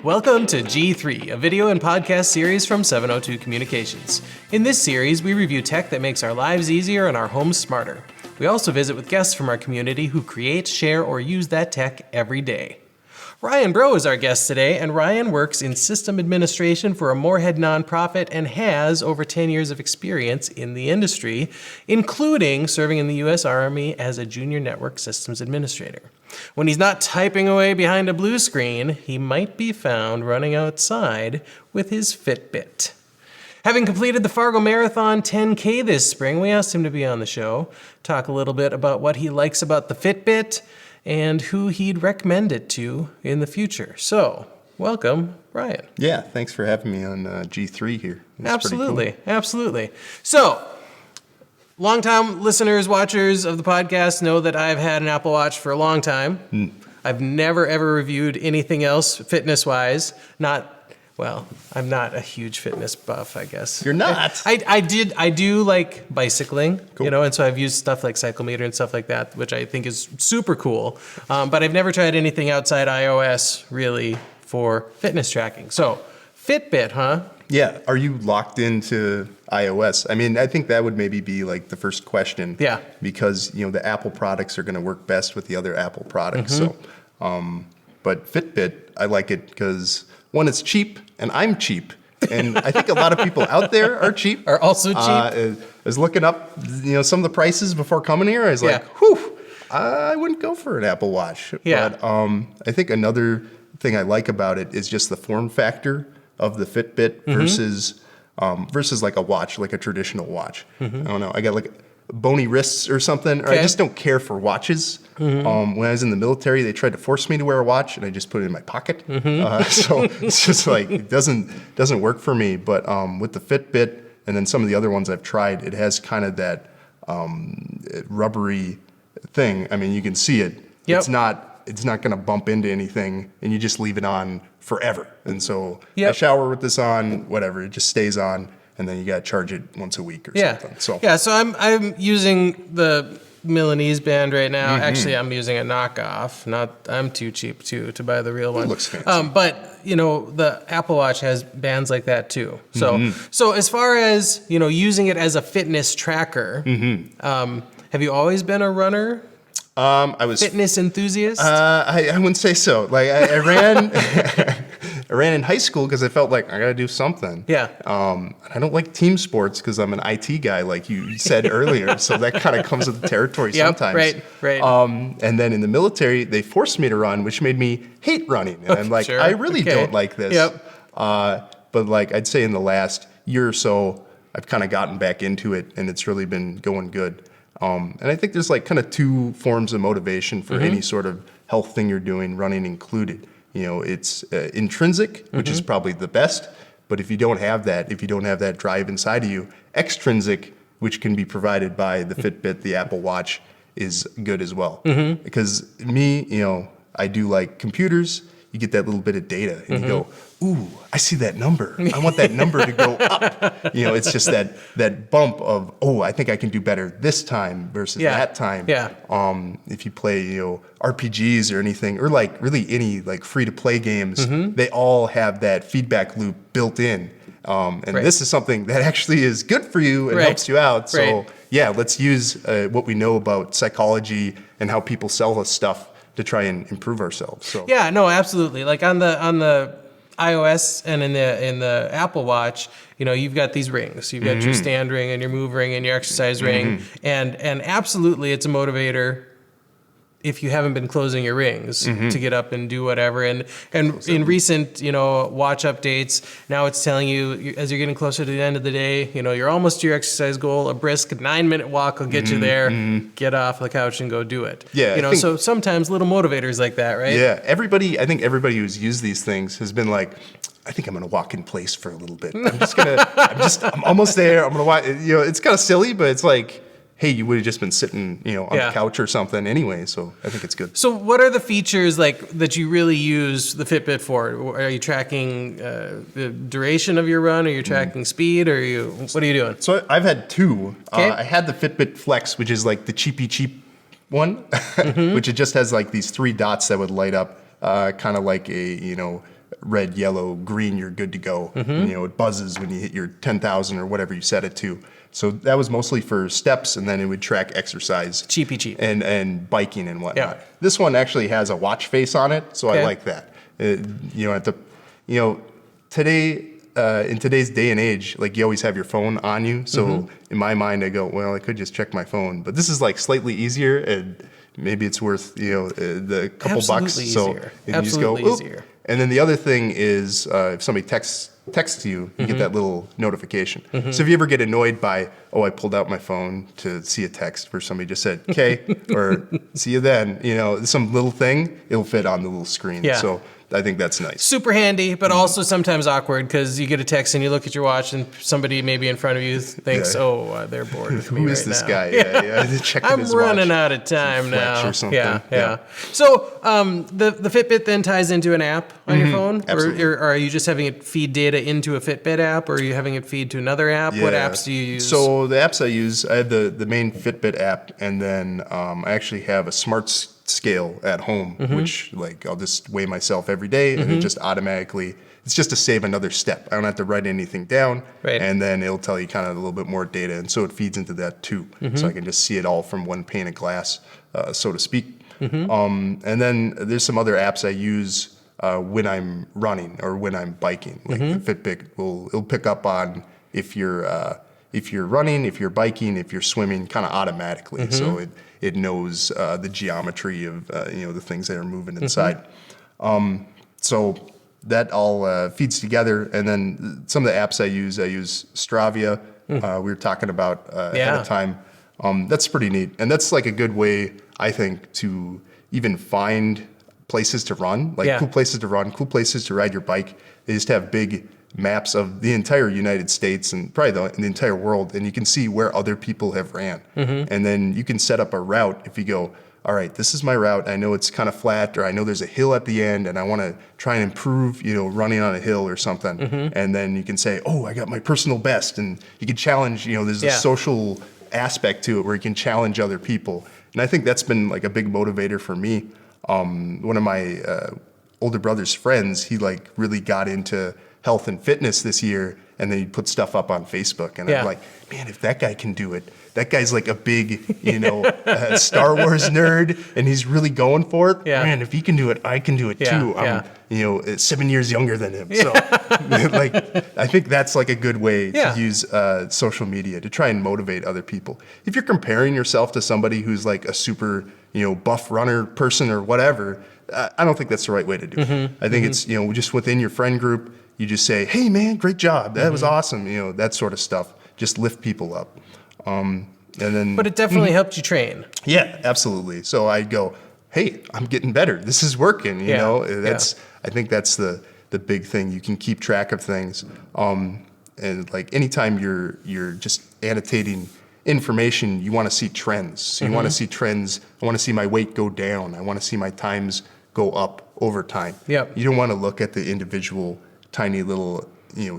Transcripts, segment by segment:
Welcome to G3, a video and podcast series from 702 Communications. In this series, we review tech that makes our lives easier and our homes smarter. We also visit with guests from our community who create, share, or use that tech every day. Ryan Bro is our guest today, and Ryan works in system administration for a Moorhead nonprofit and has over 10 years of experience in the industry, including serving in the U.S. Army as a junior network systems administrator. When he's not typing away behind a blue screen, he might be found running outside with his Fitbit. Having completed the Fargo Marathon 10K this spring, we asked him to be on the show, talk a little bit about what he likes about the Fitbit, and who he'd recommend it to in the future. So, welcome, Ryan. Yeah, thanks for having me on G3 here. Absolutely, pretty cool. Absolutely. So, longtime listeners, watchers of the podcast know that I've had an Apple Watch for a long time. I've never, ever reviewed anything else fitness-wise. I'm not a huge fitness buff, I guess. You're not? I do like bicycling, cool. And so I've used stuff like Cyclometer and stuff like that, which I think is super cool. But I've never tried anything outside iOS, really, for fitness tracking. So, Fitbit, huh? Yeah. Are you locked into iOS? I mean, I think that would maybe be like the first question. Yeah. Because, the Apple products are going to work best with the other Apple products. So, but Fitbit, I like it because, one, it's cheap, and I'm cheap. And I think a lot of people out there are cheap. Are also cheap. I was looking up, some of the prices before coming here. I was like, whew, I wouldn't go for an Apple Watch. Yeah. But I think another thing I like about it is just the form factor of the Fitbit versus like a watch, like a traditional watch. I don't know. I got like bony wrists or something, or I just don't care for watches. When I was in the military, they tried to force me to wear a watch, and I just put it in my pocket. So it's just like it doesn't work for me. But with the Fitbit and then some of the other ones I've tried, it has kind of that rubbery thing. I mean, you can see it. Yep. It's not going to bump into anything, and you just leave it on forever. And so Yep. I shower with this on, whatever, it just stays on, and then you got to charge it once a week or something. So I'm using the Milanese band right now. Actually, I'm using a knockoff. I'm too cheap to buy the real one. It looks fancy. But the Apple Watch has bands like that too. So as far as using it as a fitness tracker, have you always been a runner? I was fitness enthusiast. I wouldn't say so. Like I ran, I ran in high school because I felt like I got to do something. Yeah. I don't like team sports because I'm an IT guy, like you said earlier. So that kind of comes with the territory sometimes. Right. And then in the military, they forced me to run, which made me hate running. And I'm like, I really don't like this. Yep. But like I'd say in the last year or so, I've kind of gotten back into it, and it's really been going good. And I think there's like kind of two forms of motivation for any sort of health thing you're doing, running included. It's intrinsic, which is probably the best. But if you don't have that drive inside of you, extrinsic, which can be provided by the Fitbit, the Apple Watch, is good as well. Because me, I do like computers. You get that little bit of data, and you go, ooh, I see that number. I want that number to go up. It's just that bump of, I think I can do better this time versus that time. Yeah. If you play, RPGs or anything, or like really any like free to play games, they all have that feedback loop built in. This is something that actually is good for you and helps you out. So let's use what we know about psychology and how people sell us stuff to try and improve ourselves. So yeah, no, absolutely. Like on the iOS and in the Apple Watch, you've got these rings. You've got your stand ring and your move ring and your exercise ring, and absolutely, it's a motivator if you haven't been closing your rings to get up and do whatever. And in recent, watch updates, now it's telling you as you're getting closer to the end of the day, you're almost to your exercise goal. A brisk 9-minute walk will get you there. Get off the couch and go do it. Yeah. So sometimes little motivators like that, right? Yeah. I think everybody who's used these things has been like, I think I'm going to walk in place for a little bit. I'm almost there. I'm going to walk. It's kind of silly, but it's like, hey, you would have just been sitting, on the couch or something anyway. So I think it's good. So what are the features that you really use the Fitbit for? Are you tracking the duration of your run? Are you tracking speed? What are you doing? So I've had two. Okay. I had the Fitbit Flex, which is like the cheap one, which it just has like these 3 dots that would light up, kind of like a, red, yellow, green, you're good to go. And, it buzzes when you hit your 10,000 or whatever you set it to. So that was mostly for steps, and then it would track exercise. Cheap. And biking and whatnot. Yeah. This one actually has a watch face on it, so Okay. I like that. Today, in today's day and age, like you always have your phone on you. So in my mind, I go, well, I could just check my phone, but this is like slightly easier, and maybe it's worth the couple bucks. Absolutely So easier. you just Absolutely go, easier. And then the other thing is if somebody texts you, you get that little notification. So if you ever get annoyed by, I pulled out my phone to see a text where somebody just said, okay, or see you then, some little thing, it'll fit on the little screen. Yeah. So I think that's nice. Super handy, but also sometimes awkward because you get a text and you look at your watch and somebody maybe in front of you thinks, they're bored with me Who right is this now. guy? Yeah. Checking I'm his running watch. out of time Flex now. or something. Yeah. So the Fitbit then ties into an app on your phone, Absolutely. or are you just having it feed data into a Fitbit app, or are you having it feed to another app? What Yeah. apps do you use? So the apps I use, I have the main Fitbit app, and then I actually have a smart scale at home, which like I'll just weigh myself every day, and it just automatically. It's just to save another step. I don't have to write anything down, Right. and then it'll tell you kind of a little bit more data, and so it feeds into that too. So I can just see it all from one pane of glass, so to speak. And then there's some other apps I use when I'm running or when I'm biking. Like the Fitbit it'll pick up on if you're running, if you're biking, if you're swimming, kind of automatically. So it knows the geometry of the things that are moving inside. So that all feeds together. And then some of the apps I use Stravia. We were talking about ahead of time. That's pretty neat. And that's like a good way, I think, to even find places to run, like cool places to run, cool places to ride your bike. They just have big maps of the entire United States and probably the entire world, and you can see where other people have ran. And then you can set up a route if you go, all right, this is my route. I know it's kind of flat, or I know there's a hill at the end, and I want to try and improve, running on a hill or something. And then you can say, I got my personal best, and you can challenge. There's a social aspect to it where you can challenge other people, and I think that's been like a big motivator for me. One of my older brother's friends, he like really got into health and fitness this year, and then he put stuff up on Facebook, and I'm like, man, if that guy can do it, that guy's like a big, Star Wars nerd, and he's really going for it. Yeah. Man, if he can do it, I can do it too. I'm, 7 years younger than him. So, I think that's like a good way to use social media to try and motivate other people. If you're comparing yourself to somebody who's like a super, buff runner person or whatever, I don't think that's the right way to do it. I think it's, just within your friend group, you just say, hey man, great job. That was awesome. That sort of stuff. Just lift people up. And then, but it definitely helped you train. Yeah, absolutely. So I go, hey, I'm getting better. This is working. I think that's the big thing. You can keep track of things. And like anytime you're just annotating information, you want to see trends. So you want to see trends. I want to see my weight go down. I want to see my times go up over time. Yep. You don't want to look at the individual tiny little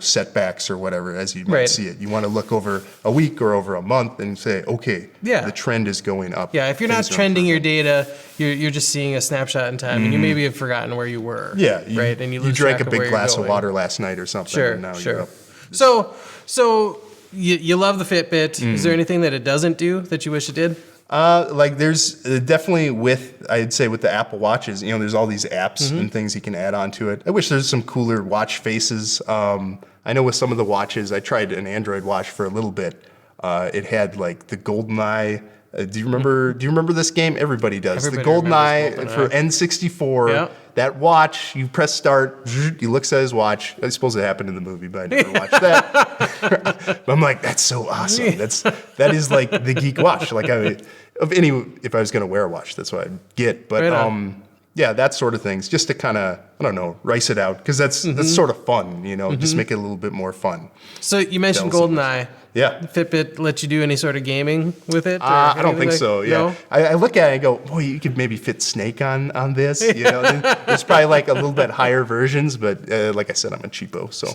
setbacks or whatever as you might see it. You want to look over a week or over a month and say, okay, the trend is going up. Yeah, if you're not trending your data, you're just seeing a snapshot in time, and you maybe have forgotten where you were. Yeah, right. And you lose drank track a of where big glass you're of going. water last night or something. Sure, and now sure. You're up. So you love the Fitbit. Is there anything that it doesn't do that you wish it did? There's definitely I'd say with the Apple Watches, there's all these apps and things you can add on to it. I wish there's some cooler watch faces. I know with some of the watches, I tried an Android watch for a little bit. It had like the GoldenEye. Do you remember this game? Everybody does. Everybody the GoldenEye remembers for N64. Yep. That watch, you press start, he looks at his watch. I suppose it happened in the movie, but I never watched that. But I'm like, that's so awesome. That is like the geek watch. Like if I was gonna wear a watch, that's what I'd get. But that sort of things, just to kind of, I don't know, rice it out, because that's sort of fun, just make it a little bit more fun. So you mentioned GoldenEye. Yeah. Fitbit let you do any sort of gaming with it? I don't think so. Yeah. No? I look at it and go, boy, you could maybe fit Snake on this. There's probably like a little bit higher versions, but like I said, I'm a cheapo. So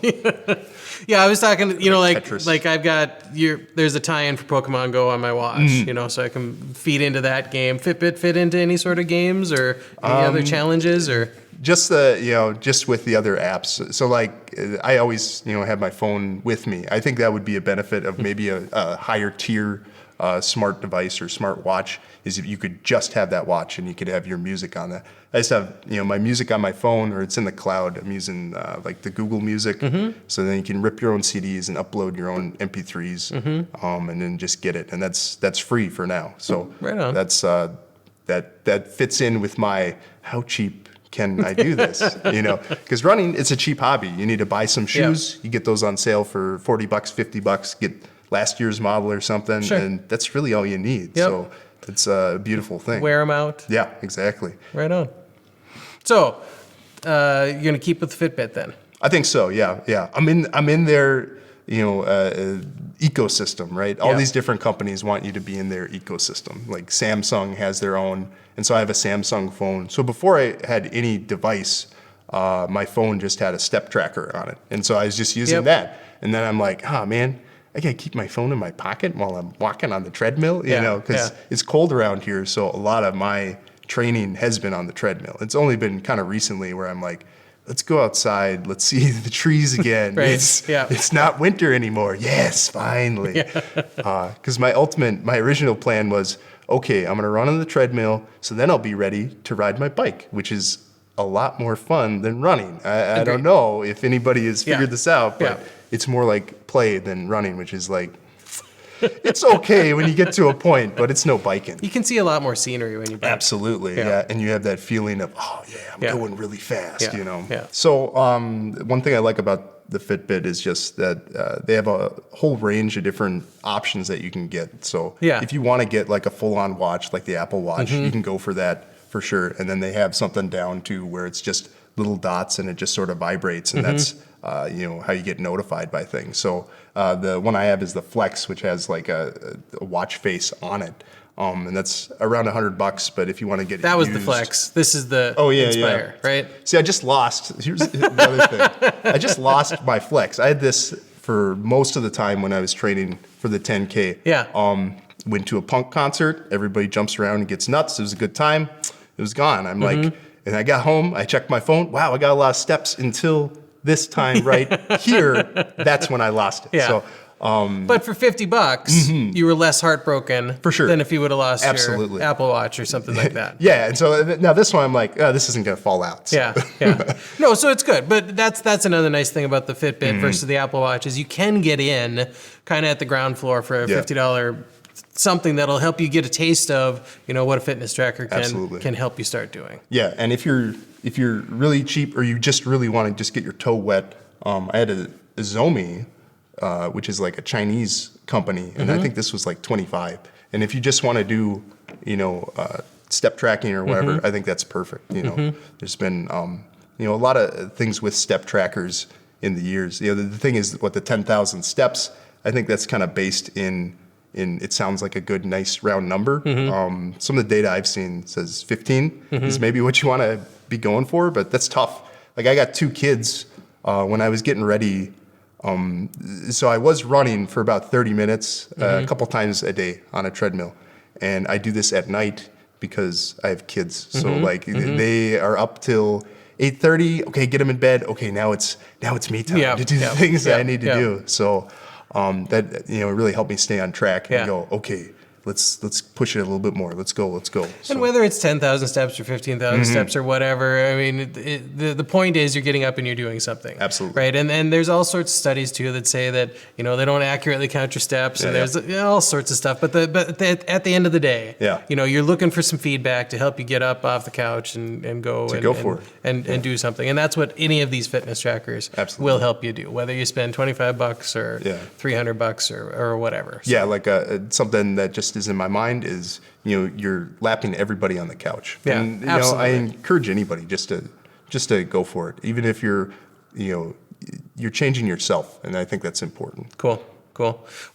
yeah, I was talking, Tetris. like I've got there's a tie-in for Pokemon Go on my watch, so I can feed into that game. Fitbit fit into any sort of games or any other challenges or? just just with the other apps. So like I always, have my phone with me. I think that would be a benefit of maybe a higher tier smart device or smart watch, is if you could just have that watch and you could have your music on that. I just have, my music on my phone, or it's in the cloud. I'm using like the Google Music. So then you can rip your own CDs and upload your own MP3s, and then just get it. And that's free for now. So right on. That's that fits in with my how cheap can I do this? Because running, it's a cheap hobby. You need to buy some shoes. You get those on sale for $40, $50. Get last year's model or something, and that's really all you need. So it's a beautiful thing. Wear them out. Yeah, exactly. Right on. So you're gonna keep with the Fitbit then? I think so. Yeah. I'm in their ecosystem, right? All these different companies want you to be in their ecosystem. Like Samsung has their own, and so I have a Samsung phone. So before I had any device, my phone just had a step tracker on it, and so I was just using that. And then I'm like, man, I gotta keep my phone in my pocket while I'm walking on the treadmill, because it's cold around here. So a lot of my training has been on the treadmill. It's only been kind of recently where I'm like, let's go outside. Let's see the trees again. Right. It's not winter anymore. Yes, finally. Because my original plan was, okay, I'm gonna run on the treadmill, so then I'll be ready to ride my bike, which is a lot more fun than running. I don't know if anybody has figured this out, but it's more like play than running, which is like, it's okay when you get to a point, but it's no biking. You can see a lot more scenery when you bike. Absolutely, and you have that feeling of, I'm going really fast, So one thing I like about the Fitbit is just that they have a whole range of different options that you can get. So if you want to get like a full-on watch, like the Apple Watch, you can go for that for sure. And then they have something down to where it's just little dots and it just sort of vibrates, and that's how you get notified by things. So the one I have is the Flex, which has like a watch face on it, and that's around $100. But if you want to get that it was used, the Flex. This is the Inspire, right? See, I just lost. Here's the other thing. I just lost my Flex. I had this for most of the time when I was training for the 10K. Went to a punk concert. Everybody jumps around and gets nuts. It was a good time. It was gone. I'm like, and I got home. I checked my phone. Wow, I got a lot of steps until this time right here. That's when I lost it. So, but for $50, you were less heartbroken for sure than if you would have lost your Apple Watch or something like that. And so now this one I'm like, this isn't going to fall out. So. No, so it's good. But that's another nice thing about the Fitbit versus the Apple Watch is you can get in kind of at the ground floor for a $50 something that'll help you get a taste of, what a fitness tracker can help you start doing. Yeah, and if you're really cheap or you just really want to just get your toe wet, I had a Zomi, which is like a Chinese company, and I think this was like $25. And if you just want to do, step tracking or whatever, I think that's perfect. There's been a lot of things with step trackers in the years. The thing is, the 10,000 steps, I think that's kind of based in it sounds like a good, nice round number. Some of the data I've seen says 15 is maybe what you want to be going for, but that's tough. Like I got 2 kids when I was getting ready. So I was running for about 30 minutes, a couple times a day on a treadmill. And I do this at night because I have kids. So they are up till 8:30. Okay, get them in bed. Okay, now it's me time to do the things that I need to do. So that really helped me stay on track and go, okay, let's push it a little bit more. Let's go. So. And whether it's 10,000 steps or 15,000 steps or whatever, I mean, the point is you're getting up and you're doing something. Absolutely. Right. And there's all sorts of studies too that say that, they don't accurately count your steps and there's all sorts of stuff. But at the end of the day, you're looking for some feedback to help you get up off the couch and go and do something. And that's what any of these fitness trackers will help you do, whether you spend $25 or $300 or whatever. So. Yeah. Like something that just is in my mind is, you're lapping everybody on the couch. Yeah, and, absolutely. I encourage anybody just to go for it, even if you're changing yourself. And I think that's important. Cool.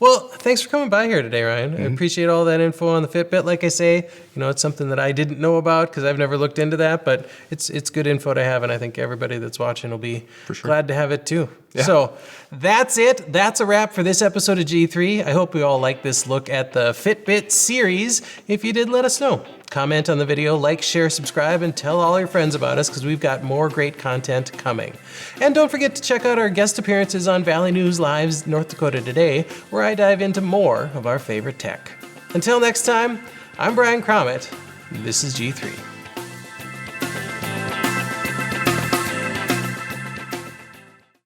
Well, thanks for coming by here today, Ryan. I appreciate all that info on the Fitbit. Like I say, it's something that I didn't know about because I've never looked into that, but it's good info to have, and I think everybody that's watching will be glad to have it too. Yeah. So that's it. That's a wrap for this episode of G3. I hope we all like this look at the Fitbit series. If you did, let us know. Comment on the video, like, share, subscribe, and tell all your friends about us because we've got more great content coming. And don't forget to check out our guest appearances on Valley News Live's North Dakota Today, where I dive into more of our favorite tech. Until next time, I'm Brian Crommett. This is G3.